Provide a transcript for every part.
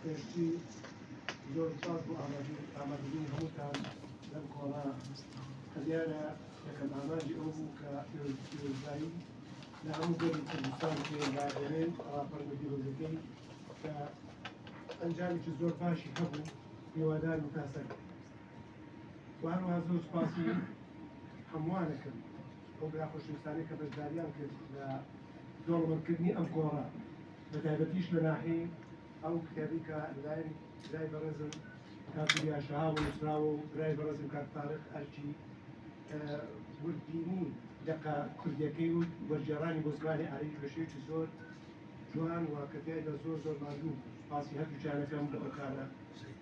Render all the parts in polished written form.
پێشتی زۆر ساز بۆ ئامادەبوونی هەمووتان لەم کۆڵا دیارە یەکەم ئاماژی ئەو بوو کە پیرۆزبایی لە هەموو گەری کوردستان پێداگەرێن ڕاپەرگە پیرۆزەکەی کە ئەنجامێکی زۆر باشی هەبوو هێوادار و تاسەر وهروەها زۆر سپاسی هەمووانەکەم ئەو برا خۆشەویستانەی کە بەشداریان کرد لە دۆڵمەندکردنی ئەم کۆڕە بەتایبەتیش لە ناحەی ئەو کتێبی کە لەلایەن برای بەڕێزم کاکوریا شەهاب و نووسراوە و برای بەڕێزم کاک تاریق ئەرچی وردبینی دەقا کوردیەکەی و وەرگێڕانی بۆ زمانی عەرەبی بە شێوەیەکی زۆر جوان و کە تیایدا زۆر زۆر ماندوو سپاسی هەردووچانەکەم بۆ ئەو کارە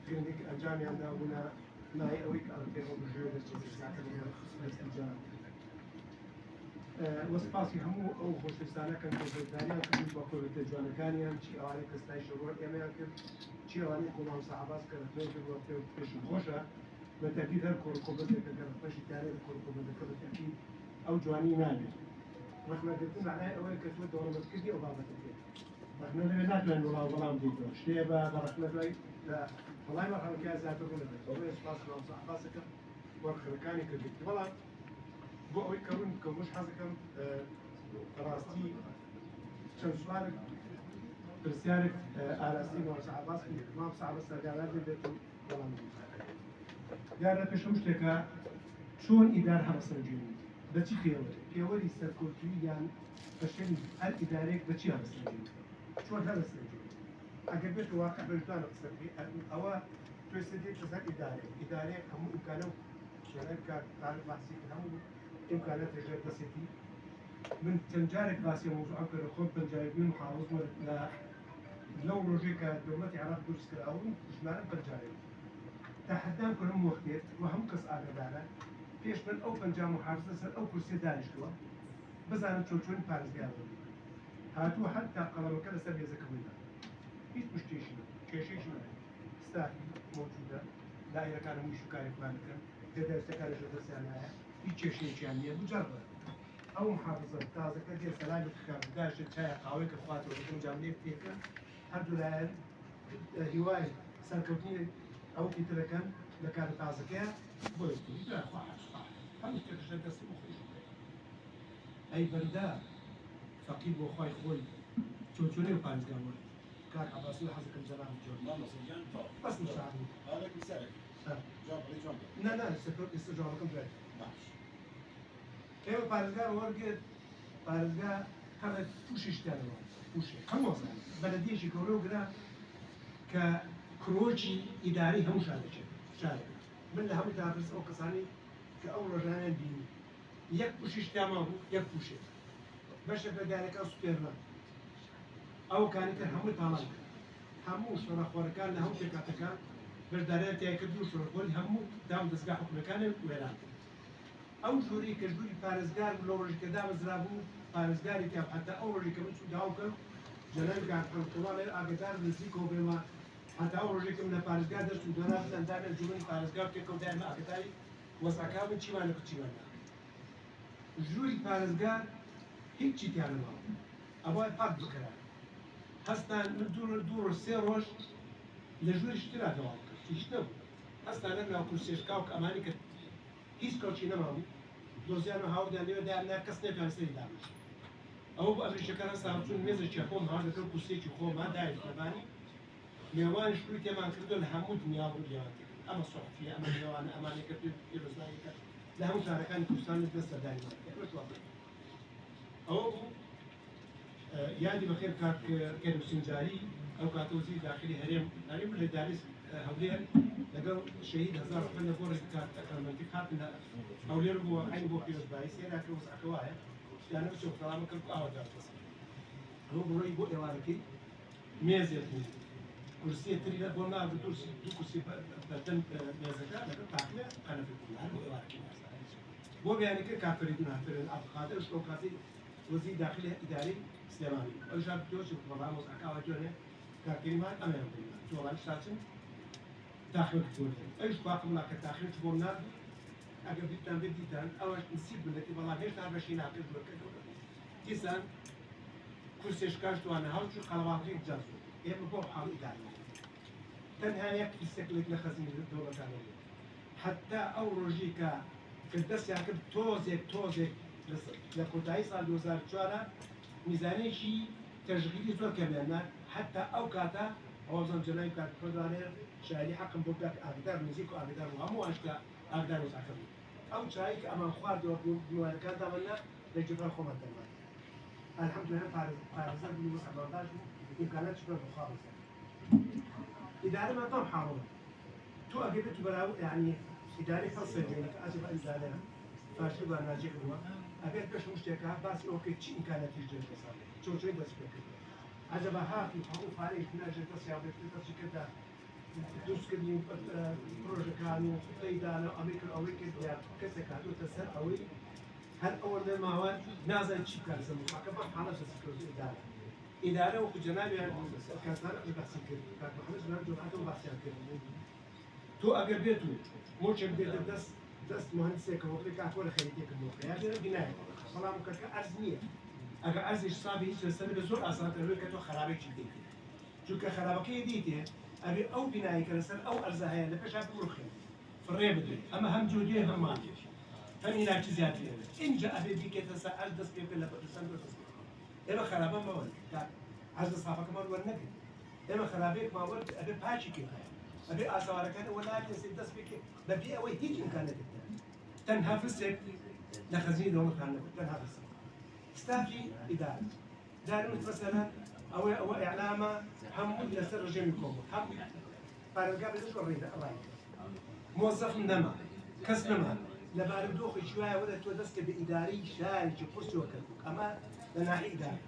گرنگی کە ئەنجامیان دابوونە لای ئەوەی کە ئەڵتێڕە بژێ دەستێژاکەم وەسپاسی هەموو ئەو خۆشەویستانەکەن کە بەشداریان کرد بە کۆمەتە جوانەکانیان چی ئەوانەی کە ستایشی ڕۆژ ئێمەیان کرد چی ئەوانەی کۆمەڵ سەحاباس کە ڕەتمەی کرد وە پێشم خۆشە بەتەکید هەر کۆمەتێکە کە ڕەتمەشی تارێت کۆمەتەکە بەتەکید ئەو جوانی نابێت ڕەخنەگرتن معنای ئەوەیە کە تۆ دەوڵەمەندکردی ئەو بابەتەکەی ڕەخنە لەوێ ناتوانین وەڵام دیتەوە شتەیە بە ڕەخنە دوای لە وەڵای مەرحەڵەکەیان زیاتر ڕوو نەبێت ئەوەیە سوپاس کەڵام سەحاباسەکەم وەرخەکانی کردێت بەڵام بۆ ئەوەی کەون کەمش حەزەکەم ڕاستی چەند سوالێک پرسیارێک ئاراستی مام سەحاباس مام سەحاباس سەرگالار بێت و وەڵام دیارە پێشەم شتێکە چۆن ئیدار هەڵسەنجێنی بەچی پێوەری سەرکۆتووی یان بەشێنی هەر ئیدارێک بەچی هەڵسەنجێنی چۆن هەڵسەنجێنی ئەگەر بێت واقع بەشدانە قسەکەی ئەوە توێ سەدێک کەسەر ئیدارێک هەموو ئیمکانە و شوێنەی کار تاریخ باسی کرد هەموو ئیمکانات ێژێر دەسێتی من چەند جارێک باسی مۆزوعەکە کرد خۆم پەنجاوی محافظ لە لەو ڕۆژێک کە دەوڵەتی عێراق دروست کرد ئەو ژمارە پەنجاوی تاحەدام کردم وەختێت و هەموو کەس ئاگادارە پێش من ئەو پەنجا محافظە سەر ئەو کورسیە دانیشتووە بزانم چۆن پارێزگار بوو هاتووە حتا قەڵەمەکە لەسەر مێزەکە بوویدا هیچ پشتێشی کێشەیەکی نەبوو ستافی مۆجودە دایرەکان هەمووی شوکارێکمان دەکەن پێدەویستەکانیش دەستیان هەیە هیچ کێشەیەکیان نییە بجەڕبە ئەو محافظە تازەکە دێ سەلامی داشت چایە قاوەی کە خواتەوە دەکەم جاملێ پێکە هەردوو لایەن هیوای سەرکەوتنی ئەو تیترەکەن لە کارە تازەکەیە بۆ هەموو شتێکشە دەستی بۆ خۆی ئەی بەردا فەقیر بۆ خۆی خۆی چۆنێ و پارێزگاوە کاک عەباسی حەزەکەم جەناب جۆر بەس مساعدم نه ئێستا جوابەکەم دوای ئێوە پارێزگار وەرگێت پارێزگا هەڵێت تووشیشتیانەوە تووشێ هەموو وەزان بەلەدیەشی گەورە و گرا کە کرۆکی ئیداری هەموو شارێکێت شارێک من لە هەموو تاپرس ئەو کەسانی کە ئەو ڕۆژانیان بینی یەک پوشیشتیاما بوو یەک پوشێت بەشێک لە دارەکان سوپێرنا ئەو کانیتر هەموو تاڵان کرد هەموو شۆڕەخۆرەکان لە هەموو پێکاتەکان بەشداریان تیا کرد و شۆڕەخۆری هەموو دام دەستگا حکومەکانیان وێران کرد ئەو ژووری کەژووری پارێزگار لە ڕۆژێکە دامەزرا بوو پارێزگاری تیا حتا ئەو ڕۆژێکە من چوو داوکەم جەناب گاکەڵێ ئاگدار نزیکەوە بێمە حتا ئەو ڕۆژێکم لە پارێزگار دەست و دۆنا بزەندانە جوڵی پارێزگار پێکەوت دایمە ئاگداری وەسعەکە من چیمانە چیوانە ژووری پارێزگار هیچی تیانەماوە ئەوە پاک بکران هەستان من دوو ڕۆژ سێ ڕۆژ لە ژووری شترا دەواڵ کرد هیچ نەبوو هەستانە ناو کورسێشکا و کە ئەمانی کرد هیچ کەڵکی نەماوی دۆزیان و هاوردیان لێوە دایاننا کەس نەتوان سەری دامەش ئەوە بۆ ئەمریشەکان هەستا هەڵچوون مێزێکی خۆم هاو دەکەم کورسێکی خۆمان دایت لەبانی میێوانی شکوی تێمان کردو لە هەموو دنیا ڕوودیان کرد ئەمە سۆحفیە ئەمە میێوانە ئەمانێکە پیرۆزنایەکە لە هەموو شارەکانی کوردستان دەستە دایمان ئەوە بوو یادی بەخێر کاک کەنووسینجاری ئەو کاتە وەزیری داخلی هەرێم لە داریس هەولێر لەگەڵ شەهید هەزار خوێن لە بۆ ڕێژی کارمەندی هاتن لە هەولێر بووە عین بۆ پیرۆزبایی سێراکە وەزعەکە وایە شتیانە بچۆ کەڵامە کرد ئاوا دارکەس ئەوە بڕۆی بۆ ئێوارەکەی مێزێت بوو کورسیە تری لە بۆ ناو دوو کورسی بەردەم مێزەکە لەگەڵ تاقلێ قەنەفی کوردان بۆ ئێوارەکەی بۆ بەیانەکە کافریدون هاترن ئەبخاتە شتۆ کاتی وەزیری داخلی ئیداری سلێمانی ئەوژا دۆچی بەڵام وەزعەکەوە جۆنێ کارکەریمان ئەمەیان بڕیمان جۆڵانی شتاچن داخل کردن ئەوش باقم ناکە تاخیرش بۆ نار ئەگەر بیتان بێت دیتان ئەوەش نسیب بنێتی بەڵام هێشتا بەشی ناکرد دووەکە دیسان کورسێشکاش توانە هەڵچوو قەڵەواڵی جەزو ئێمە بۆ حاڵی ئیداری تنها يكفي استقلت لخزينة الدولة كاملة حتى أو روجيكا في الدرس يعقب توزك لقطعي صار 2004 ميزانية شيء تشغيلي زور كمان حتى أو كاتا أو زنجناي كات كودانير شاهدي حق بوبك أقدر ميزيك وأقدر وهم وأشكا أقدر وزعكم أو شايك أما خوار دو بموالكات دامنا لجبر خوما تمام الحمد لله فارزة بني وسع برداش إمكانات شبه مخابصة إدارة ما تم حاضرة تو أجيبت براو يعني إدارة فصل يعني أجيب إدارة فاشل برنامج هو أجيب بس مشتركة بس أوكي شيء إمكانات يجي بس شو بس بكرة عجبها في حقوق فارق ناجي تصيابة كده دوس كدي بروجكت كانوا تيدانا أمريكا يا كسر كانوا تسر أوي هل أول ما هو نازل شيء كان سمو حكم حالة سكروز إدارة وخجناب يعني كسر بحث كده كان محمد بن جمعته بحث كده تو أجر بيتو موش بيت دست مهندس كموقع كاتور خيرتك الموقع يعني بناء سلام كأرزنية أجا أرزش صابي هيك السنة بزور أصلا تقول كتو خرابي جديد شو كخرابك يديته أبي أو بناء كرسل أو أرزها لفش هذا مرخي في الريبدي أما هم جوديه هم ما فني لا تزيد إن جاء أبي بيك تسأل دس كيف لا بتسأل دس إما خرابة ما ولد عز صافك ما ولد نبي إما خرابيك ما ولد أبي باشي كيف أبي أسوارك أنا ولا تنسي دس بيك ببيع أوي هيج إمكانك تنها في السك لخزين دون خانة تنها في السك استافي إدارة دار مثلا أو إعلامه هم لسر رجيمكم هم فارقة بالنسبة للريدة الله موظف نما كسب نما لبارد دوخ شوية ولا تودست بإداري شاي كرسي وكذا أما لناحي إدارة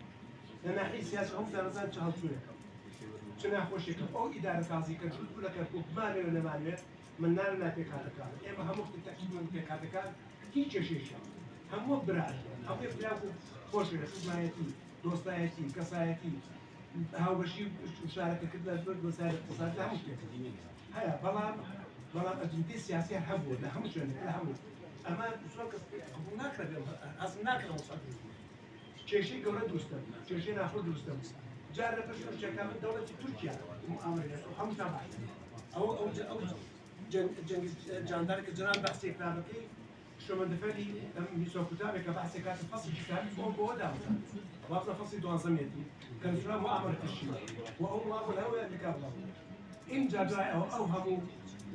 لناحي سياسة هم تنظر شهر شوية شنا خوشك أو إدارة كازي كذا كل كذا مالي ولا مالي من نار لا تكاتك إما هم تتأكيد من تكاتك هيك شيء هم براد هم يبلغوا خوش رسمياتي دوستايتي كسايتي هاو بشي مشاركة كده زود وسائل الاقتصاد لا مشكلة هيا بلا أجندة سياسية حبوا لا هم شو لا هم أما سواء هناك هناك مصادر شيء جورا دوستم شيء ناخذ دوستم جارة بس شركة من دولة تركيا مؤامرة هم تبع أو جنگis جاندار كجنان بحث كتابكي شو من دفعي ميسو كتابك بحث كاتب فصل كتاب فوق ودا وابن فصل دوان زميتي كان شو مؤامرة الشيء والله الهوى اللي كابلا إن جاء أوهموا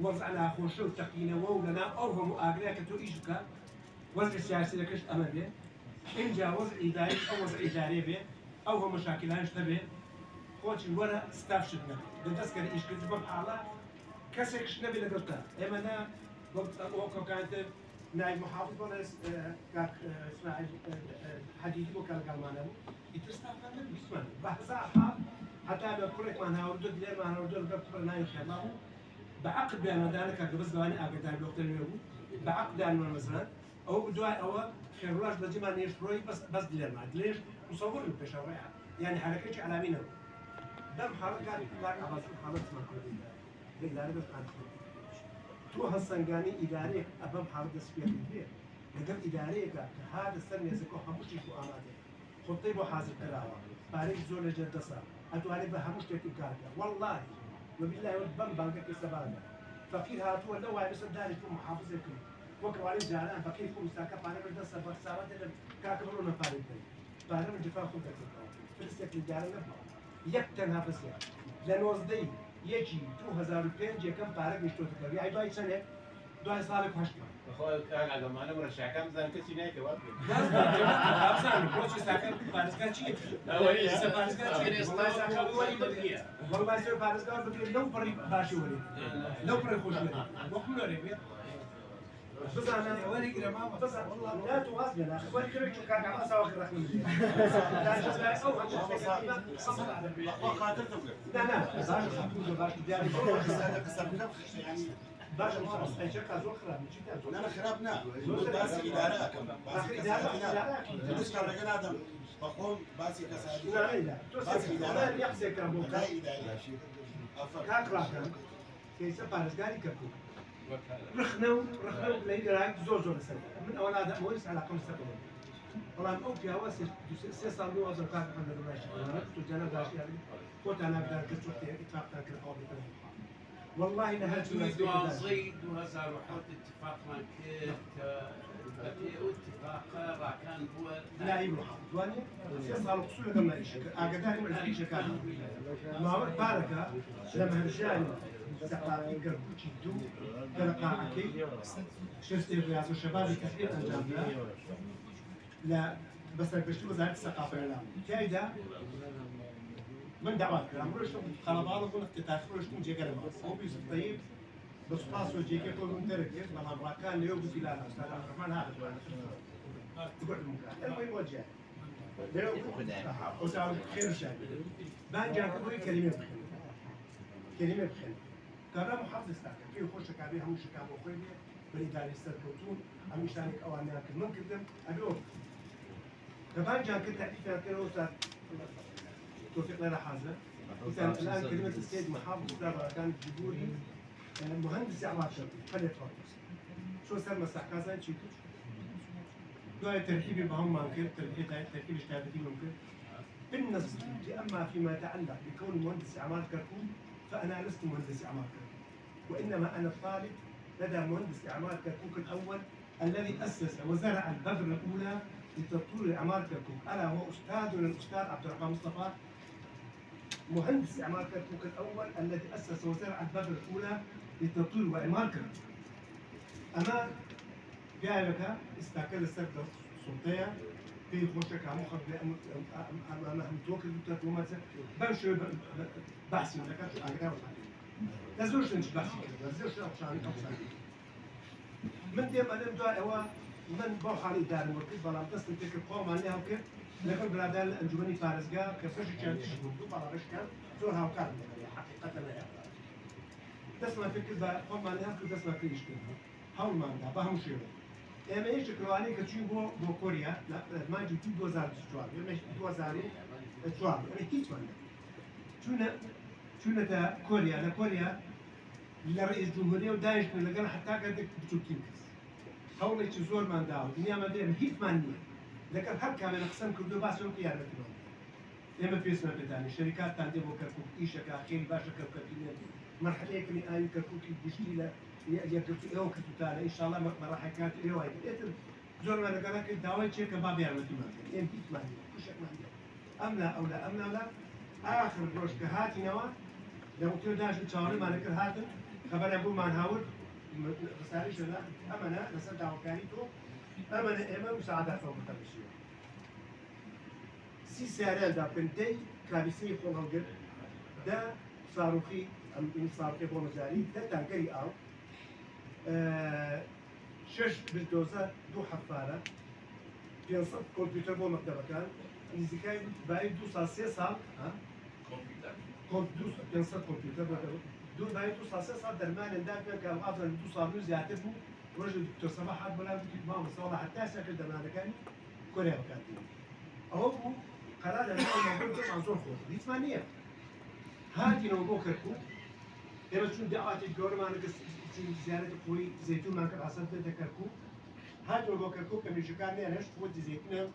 وضعنا خوشو تقينا وولنا أوهموا أغريك تو إيجوكا وضع سياسي لكش أمامي إن جاء وضع إداري أو وضع إداري به أوهم مشاكلان اشتبه خوش الورا ستاف شدنا بدسكر إيش كنت بحالة كسك شنبي لقلتها إما أنا قلت أوكا كانت نائب محافظ ولا كاك اسمه حديثي وكان قالمانا يتستعمل من بسمان بحث أحد حتى بكرك ما نهاردو دليل ما نهاردو بكرة نايم خلاص بعقد بين ذلك قبض زواني أقدر الوقت اليوم بعقد أنا مثلا أو بدواء أو خيروش بدي ما نيشروي بس دليل ما دليل مصور البشرة يعني حركة على مينه دم حركة لا أبغى حركة ما كل إدارة بس عن تو هالسنجاني إدارة أبغى حركة سبيع كبير لكن إدارة كهذا السنة يزكو همشي كو آماده خطيب وحاسب كلاوة بارك زول جد صار أتواني بهمش تكارك والله وبالله والبن بانك كسبانة فقير هاتوا لو هاي بس داري كم محافظكم وكوالي جاران فقير كم ساكا بارك بدرس بخسارة لهم كاكبرون بارك بارك من جفاف كم كتير فلسك الجاران يكتنها فسيا لنوزدي يجي 2005 كم بارك مشتوت كبي عيد وايد سنة دواي صارك هشتم أخوي كان على ما أنا مرشح كم زين كسي نايك واقف. لا زين بروش ساكن بارك كاتشي لا هي بارك كاتشي والله ساكن والله يصير بارك كاتشي لو بري باشي ولي لو بري خوش ولي وكل ولي بس أنا ولي كده ما بس والله لا توازن يا أخي ولي كده شو كان عم أسوي آخر رقم لا شو لا أو يعني باش مصر شركة زول خراب مش أنا خرابنا بس إدارة كم بس إدارة ليش كان رجال آدم بقوم بس كسادي بس إدارة يحسن كم لا إدارة كاكرا كيس بارس قاري كبو رخنو لإدارة زور سنة من أول هذا مورس على 5 سنين والله أو في هواس سيصل له أزر كاتب من الرئيس تجانا داشي يعني كنت أنا بدار كتبت اتفاق تاكل أو بتاعه والله نهار دوازي 2001 اتفاقنا اتفاق راكان هو لا يمحض واني صار قصور قبل ايش اقدر ما ايش كان ما بارك لما رجعنا سقاطي كربوتشي دو كرقاعكي شفت رياض الشباب كثير انجامنا لا بس بشتغل وزاره الثقافه لا كايدا من دعوات كلام روش خرابات وقلت تتاخر روش تنجي كلام هو بيصير طيب بس خلاص وجهك كل من ترك ما راكان اليوم في لا استاذ عبد الرحمن هذا تقول المكان المهم وجه وتعرف خير شيء ما جاك بقول كلمه بخير كلمه بخير كلام محافظ استاكل كي يخش كابي هم شكاب وخير بالإدارة السرقوتون هم يشتغل أوانيات من كذا أبيهم كمان جاك التعريف كده وصار توفيق لنا حاضر وكان الآن كلمة السيد محافظ وزارة كان جيبولي مهندس إعمار شرقي خلي تفرج شو صار مسح كذا شيء دعاء ترحيبي بهم ممكن ترحيب اجتهادي ممكن بالنسبة أما فيما يتعلق بكون مهندس إعمار كركوك فأنا لست مهندس إعمار كركوك وإنما أنا الطالب لدى مهندس إعمار كركوك الأول الذي أسس وزرع البذرة الأولى لتطوير إعمار كركوك ألا هو أستاذنا الأستاذ عبد الرحمن مصطفى مهندس إعمار كركوك الأول الذي أسس وزرع البذرة الأولى لتطوير وإعمار كركوك أما جاء استاكل السرقة السلطية في خوشك عم خب أنا متوكل بالترجمة بمشي بحثي لك شو أقدر لازوش نش بحثي لازوش أقشان من ديم أنا بدأ هو من بروح على إدارة مركز بلا بس تك القوم عليها وكيف لكن بلادان الأنجمني فارسجا كفش كان تشوفوا بلا بس كان زورها وكان حقيقة لا تسمع فكرة بقوم عليها كل تسمع كل شيء هاول ما عندها بهم شيء اما ايش كرواني كتشي بو كوريا لا ما جي 2004 مش 2004 يعني كيف وانا شو تا كوريا كوريا لرئيس الجمهورية ودايش من لقنا حتى قدك بتوكينكس هول ايش زور ما داو الدنيا ما دام هيت مانية لكن هل كمان اقسام كردو باس يوم قيادة كمان اما في اسمها بتاني شركات تاندي بو كركوك ايشا كاخير باشا كركوكينيا مرحلة يكني اي كركوكي ديشتيلا يكتب إيوه كتوتاله إن شاء الله مرة حكاية إيوه هاي إتر زور ما نقولك الدواء شيء كباب يعمل تمام يعني كيف ما هي كوشك ما هي أملا أو لا أملا لا آخر روش كهاتي نوا لو تيو داش تشاوري ما نكر هاتن خبر أبو ما نهاود رسالة شو لا أمانة نسأل دعوة كاريتو أمانة إما مساعدة فوق التمشي سي سيارة دا بنتي كابيسي خون هالجر دا صاروخي أم صاروخي بو مزاري دا تانكري أو شش بالدوزة دو حفارة بينصب كمبيوتر بو مكتبة كان نزيكاي باي دو سال سي سال كمبيوتر بينصب كمبيوتر دو باي دو سال سي سال درمان داك كان أفضل دو سال نوز يعتبروا رجل دكتور صباح حد ولا دكتور مام صباح حتى ساكن درمان كان كوريا كاتين أهو قرار الأول موجود عن زور خوش دي ثمانية هاتي نوبو كركو إما شون دعوات الجور ما نقص زيارة قوي زيتون ما كان عصبت ذكركو هاتوا بوكركو كم يشكان لي أنا شفت زيتون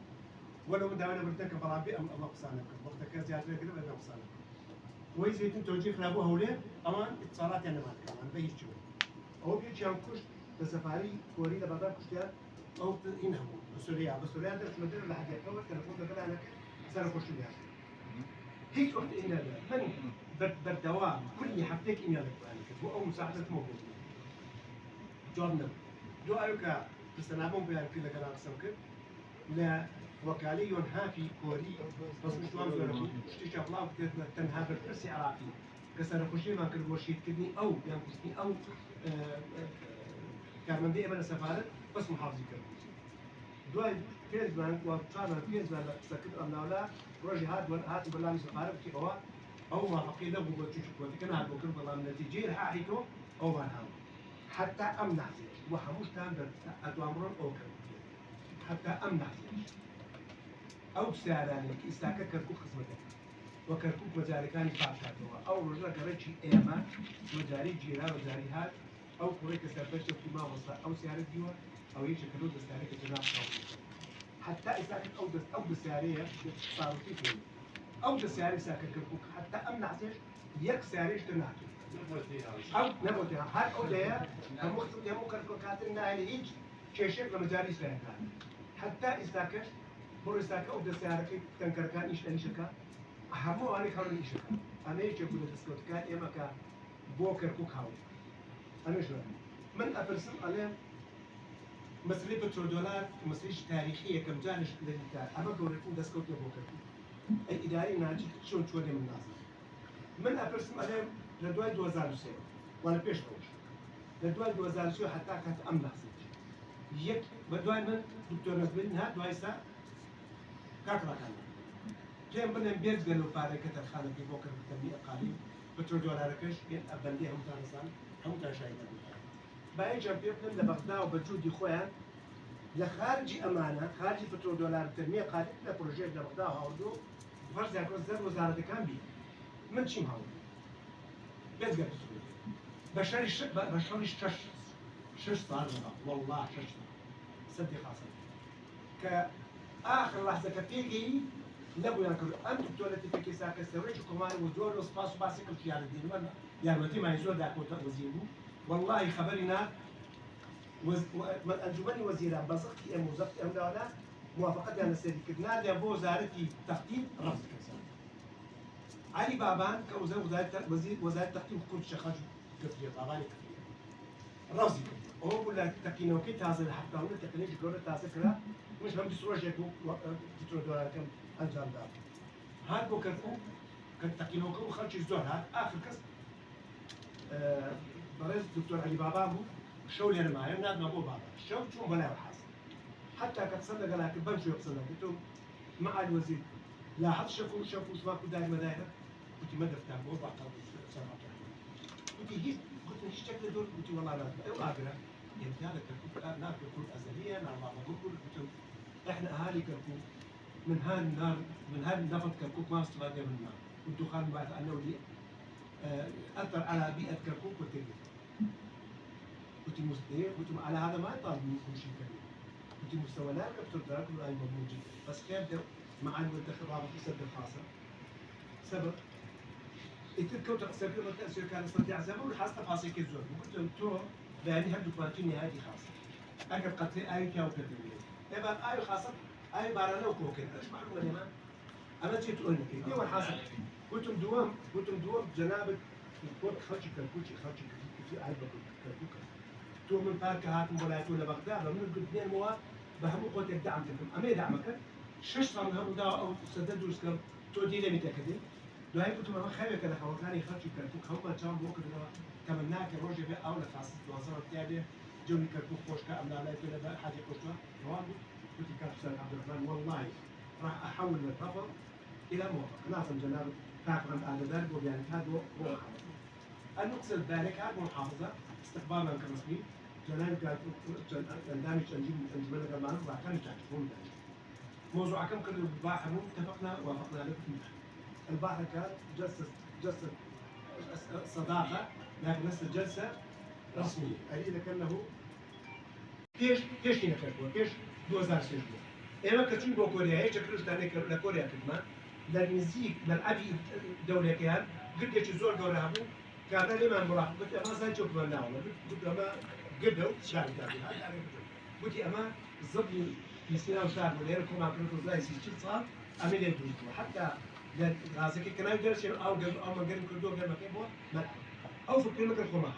ولو من دعوانا برتك برابي أم الله قصانك وقتك زيارة كده بدنا قصانك قوي زيتون توجيه خلابو هولي أمان اتصالات يعني ما كان أنا بيجي شو أو بيجي عم كش بسفاري كوري لبعض كشتيات أو إنهم بسوريا ده شو مدير لحاجة أول كان يقول ده أنا سنة كش ليها هيك وقت إن من بالدوام كل حفتك إن لك بو أو مساعدة موجود جورنا دو أيوكا بستنابون بيان كذا كلام سمكر لا وكالي ينهافي كوري بس مش توام زوركو اشتيش أطلاق تنها بالفرسي عراقي كسر خشي ما كل وشيت كدني أو يعني كدني أو كان من دي أمانة سفارة بس محافظي كربوز دو فيز بانك وطارنا فيز بانك سكت أمنا ولا روجي هات بلاني سفارة بكي أو ما حقي له بوجوش وتكنا هاد بكر بلا النتيجة حاحيتو أو ما نهاو حتى أمنع زيش وحموش تام أتوامرون أو كركوك حتى أمنع زيش أو ساراني إستاكا كركوك خصمتك وكركوك وزاركاني فاكاتوها أو رجل كرجي إيما وزاري جيرا وزاري هاد أو كوريك سافرت في ما وصل أو سيارة ديوة أو يشكلوا دستاريك جناب حتى إستاكا أو دستارية صاروا فيه أو دسياري ساكن كركوك حتى أمنع زيش يك سياريش تنعتو او نبوتها هر او ده كمخطط يمو كركوكاتنا هي هيج كيشك لمجالس لها حتى استاكش برو استاكا او دسارك تنكر كان ايش اني شكا اهمو اني كانوا ايش شكا انا ايش اقول دسكوت كان اما كا بوكر كوك هاو انا شو من ابرسم عليه مسألة بترودولار مسألة تاريخية كم جانش للتار أما قولتون دسكوت لبوكر أي إداري ناجي شون من الناس من أبرسم عليه لدوال 2003 وأنا بيش روش لدوال 2003 حتى كانت أمن حسيت يك بدوال من دكتور نزبين نها دوايسا كاكرا كان كان بنا بيت قالوا بارك كتر في بوكر بالتنمية قليل بترودولار كش بين أبندي هم تانسان هم تشايدين باقي جنبيهم لبغداد وبجودي خويا لخارجي امانه خارجي بترودولار تنميه قالت لبروجيت لبغداد هاوردو فرز يكون زاد وزاره كان بي من شي هاو بس قال بشري شش صار والله شش صدق خاصه كاخر لحظه كتيجي لابو ياكل انت بتولتي في كيسا كسرج كمان ودور سباس باسكل في على الدين ولا يا متي ما يزود داك وزيرو والله خبرنا الجمل وزيران بزقتي ام وزقتي ام لا موافقتي على السيد كنا يا بو وزارتي تخطيط رفض كسان علي بابان وزارة تخطيط كل شخص كفية بابان كفية رفض هو ولا تكينو كي تازل حتى هو تكنيك جورة تازل كلا مش هم بيسروج يكو تتردوا كم انجام دار هاد بو كرفو كتكينو كو خرج الزهر هاد اخر كسب برز دكتور علي بابا مو شو اللي انا معي ناد ما بابا شو بلا حاصل حتى كتصدق انا كبن شو يقصد قلت مع الوزير لاحظ شافوا ما كنت داير دايره قلت ما دفتها مو بعد سمعت قلت هيك قلت ايش شكل دول قلت والله لا قادره يعني هذا كركوك ناكل كل ازليا على بعض قلت احنا اهالي كركوك من هالنار من هالنفط كركوك ما استفادنا من النار والدخان بعد انه دي اثر على بيئه كركوك والتلفزيون كنت مستهين كنت على هذا ما يطالب منكم شيء كبير كنت مستوى لا كنت تدرك ولا مضمون جدا بس كان مع المنتخب رابط السد الخاصه سبب يتذكروا تقصير التأثير كان يستطيع زمان والحاصل تفاصيل كذور وقلت لهم تو بيعني هل دوكمانتيني هذه خاصه اجل قتل اي كاو كتبيه يبقى اي خاصه اي بارانو كوكل ايش معلومه يا مان انا جيت اقول لك دي هو حاصل كنتم دوام جنابك الكل خرج كركوكي خرج في عيب كركوكي تو من بارك هات مباريات ولا بغداد من الاثنين موا بهمو قوت الدعم تكم اما يدعمك شش صار هم دا او سددوا سكر تو دي لم يتاكدين لو هي كنت ما خايف كذا خوكاني خرج كركوك هم كان بوك تمناك روجي بي او لخاص وزاره التابع جوني كركوك خوشكا ام لا ولا حاجه خوشكا روان قلت كابتن عبد الرحمن والله راح احول الرفض الى موافقه لازم جناب تاخذ على ذلك وبيان هذا هو النقص ذلك هذه محافظه استقبالا كرسمي جنان كانت دامج انجمنا كمان وكان تعرفون موضوع كم كل الباحر اتفقنا وافقنا عليه الباحر كان جلسه صداقه لكن لسه جلسه رسميه اي لكنه كيش هنا كيش 2006 ايما كتشون بو كوريا هيك كرش داني لكوريا كمان للنزيك للابي دوله كان قد يجي زور دورها بو كان لي من مراقب قلت ما زال شوف من ناول قلت ما قدوا شاري دابي قلت اما الضبط في سنه وشهر وليركم مع كنتو زي شي صار امين يدوز حتى راسك كان يدرس او قبل او ما قبل كنتو قبل ما كيبو ما او في كلمه الخماح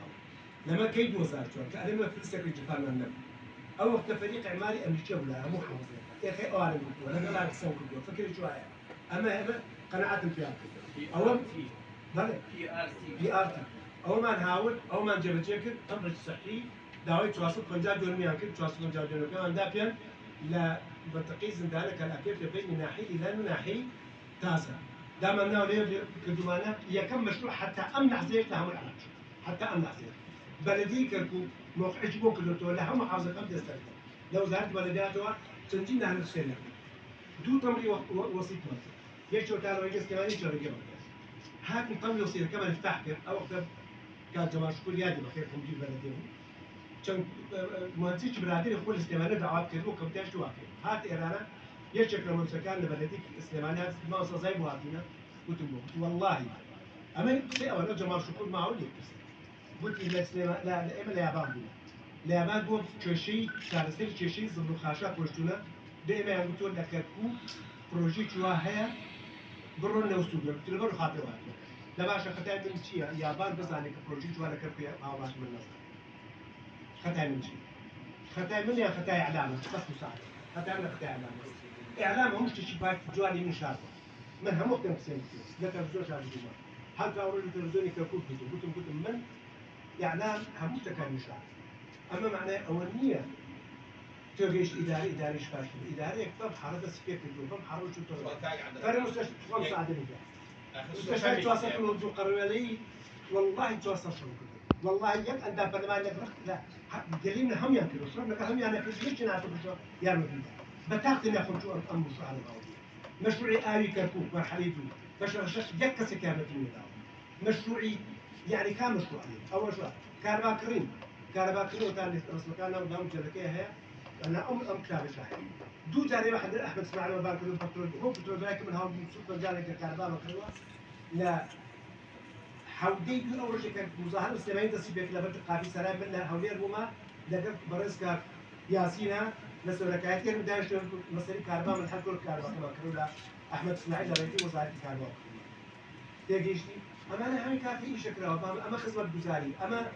لما كيد وزاره كان لما في السكرتير فانا النبي او وقت فريق عمالي امريكي ولا مو حافظ يا اخي انا قلت ولا لا تسوي كنتو فكر شويه اما قناعات فيها اول بي ار تي او ما نحاول او ما نجيب شكل امر صحي داوي تواصل 50 دولار يمكن تواصل 50 دولار كمان دافيا لا منطقي زندانه كان اكيد بين من ناحيه الى ناحيه تاسع دام انه ليه كدوانات هي كم مشروع حتى امنع زيت لهم العلاج حتى امنع زيت بلدي كركوك موقع جبوك دكتور لا هم حافظ 5 سنين لو زادت بلدياتها تنجينا عن السنه دو تمري وسيط مصر يشو تعالوا يجلس كمان يشو رجال هاك نقوم يصير كمان نفتحك او وقت كان جماعه شكون يادي بخيركم دير بلديهم كان مهندسين برادين يقول استعمال دعوات كذا وكم تاش واقع هات ايرانا يشكل من سكان بلديك استعمالات ما زي بواتنا قلت والله أما شيء أول جمال شكور معقول يكتس بودي لا إما لا يابان بونا لا يابان بوم كشيء شارستر كشيء ضمن خاشة كوشتونا دائما يقولون لك كو بروجي شواهية برون نوستوديو تلقون خاطر واحد لا باش ختاي من شيء يابان بزاني كبروجي شواهية كربيا ما باش من نص ختاي من شيء ختاي من يا ختاي إعلام بس مساعد ختاي من ختاي إعلام هم شيء باك جواني من شارع من هم وقت نفسين لا تلفزيون شارع الجمعة حتى أورد التلفزيون كوكب كتب من إعلام هم تكان مشاعر أما معناه أولية تغيش إداري شفاش إداري يكتب حركة سكيت الدوم حركة شو تقول فرق مستشفى خمسة عدد مستشفى تواصل الوضوء قرولي والله تواصل شو والله يك أنت برنامج نقرأ لا قليلنا هم ينكروا شو نقول هم ينكروا ليش نعرف شو يعملوا بتاعتنا ياخذ شو أمر شو على بعض مشروعي آوي كركوك مرحليته مشروع شخص يكسر كامل الدنيا مشروعي يعني كان مشروعي أول شيء كهرباء كريم وثاني رسم كان نظام جلكيه هي أنا أم كتاب شاهد دو جاني واحد أحمد إسماعيل وبارك له بترول هو بترول ذاك من هاو سوق جالك كهرباء وكذا لا حودي دون أول شيء كان مظاهرة السلميين تسيب كلا بتقابل سلام منا هولي الروما لقى برزك ياسينا لسوركايات كانوا دايش مسألة كهرباء من حق الكهرباء كما كانوا أحمد إسماعيل رئيس وزارة الكهرباء تيجيشني أما أنا هم كافي شكله أما خدمة جزاري أما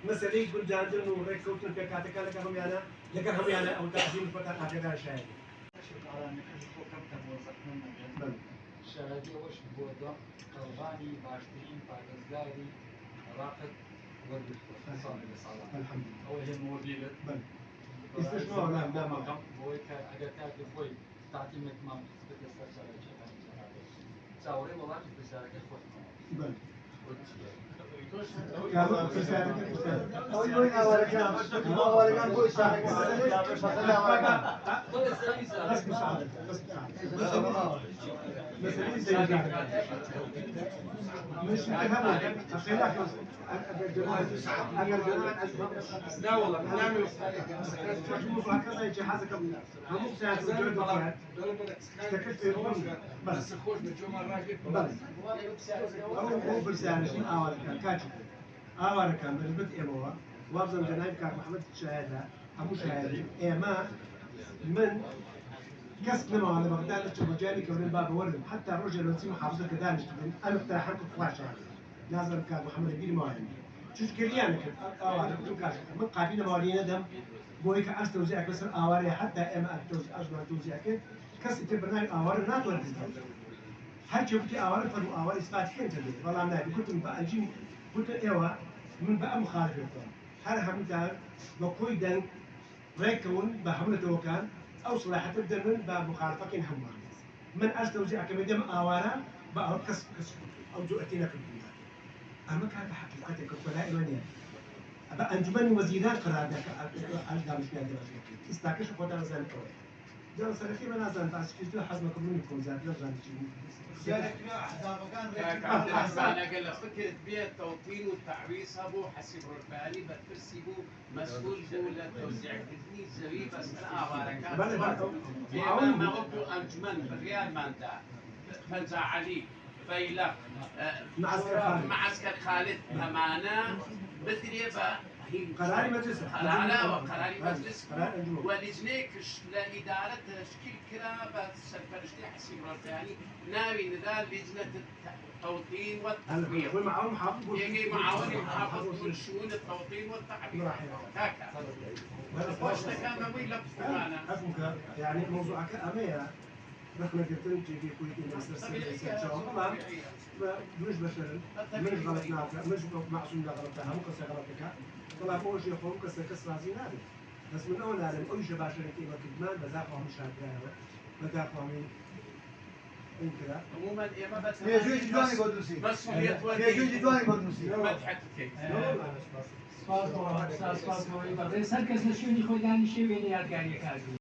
مسألة يقول جاندن وريكوتن في كاتك لك هم يعني لكن هم يعني أو تعزيم فتح هكذا شاهد. شرادي وش بودا قرباني باشترين باكزداري راقد ورد الصلاة. الحمد لله. أول يوم ورد بل. استشفاء ولا لا ما قام بويك أجتاك بوي تعطيمك ما بتستر شرادي. ساوري والله بتسارك إخوة. بل. لا والله نعمل هكذا جهازك هم مساعد بس خوش بتشوف الراجل هو بلسانه شنو آوارك كان بالبت إيموا وابزم جنايب كان محمد شاهدة أبو شاهد إيما من كسب نما على بغداد تشوف جاني كورين باب ورد حتى الرجل اللي اسمه حافظة كدانش تبين أنا اقترحت كفاش لازم كان محمد بير موالين شو كليانا كده آوارك شو كاش من قابلنا موالين دم بويك عاش توزيعك بس آواري حتى إيما أجمع توزيعك كسب تبرناي آوار ناتور هل شفتي آوار فلو آوار إثبات حين تدري والله أنا كنت بقى جيم كنت إيوه من بقى مخالف يفهم هل هم بقوي دن ريكون بحملة وكان أو صلاحة تبدأ من بقى مخالفة كين هم من أجل توزيع كمدام آوارا بقى كسب أو جوءتنا في الدنيا أما كان حقيقة كفلاء إيمانية بقى أنجمن وزيران قرار ذاك الدامش في هذا استاكش فوتا نزل كوي جل سلكي من هذا بس كيف حزمكم منكم زاد لا زاد أنا قال لك فكرة بيع التوطين والتعريس أبو حسب رباني بترسبوا مسؤول دولة توزيع كتني زوي بس أنا ما قلت أنجمن بالريال ماندا فنزع علي فيلا معسكر خالد أمانة بدري قراري مجلس قراري مجلس ولجنيك لإدارة تشكيل كرامة سرفرشتي حسيب رباني ناوي نزال لجنة التوطين والتحوير ومعهم حافظ يجي معاون يحافظ كل شؤون التوطين والتحوير هكذا وش كان وين لبسوا معنا أفهمك يعني موضوعك أمية نحن قلت لك في كويت الناس إن شاء الله مش بشر مش غلطناك مش معصوم غلطتها مو كسر غلطتك طلع فوق شيء فوق كسر رازي نادي بس من أول عالم أي شيء باشر كيما كدمان بذاقهم مش هادراه بذاقهم إن كذا عموما ما بس يجوز دواني قدوسي مسؤولية يجوز دواني قدوسي ما تحكي سپاس بۆ سپاس بۆ هەرکەس لە شوێنی خۆی دانیشتێ وێنە یادگاریەکە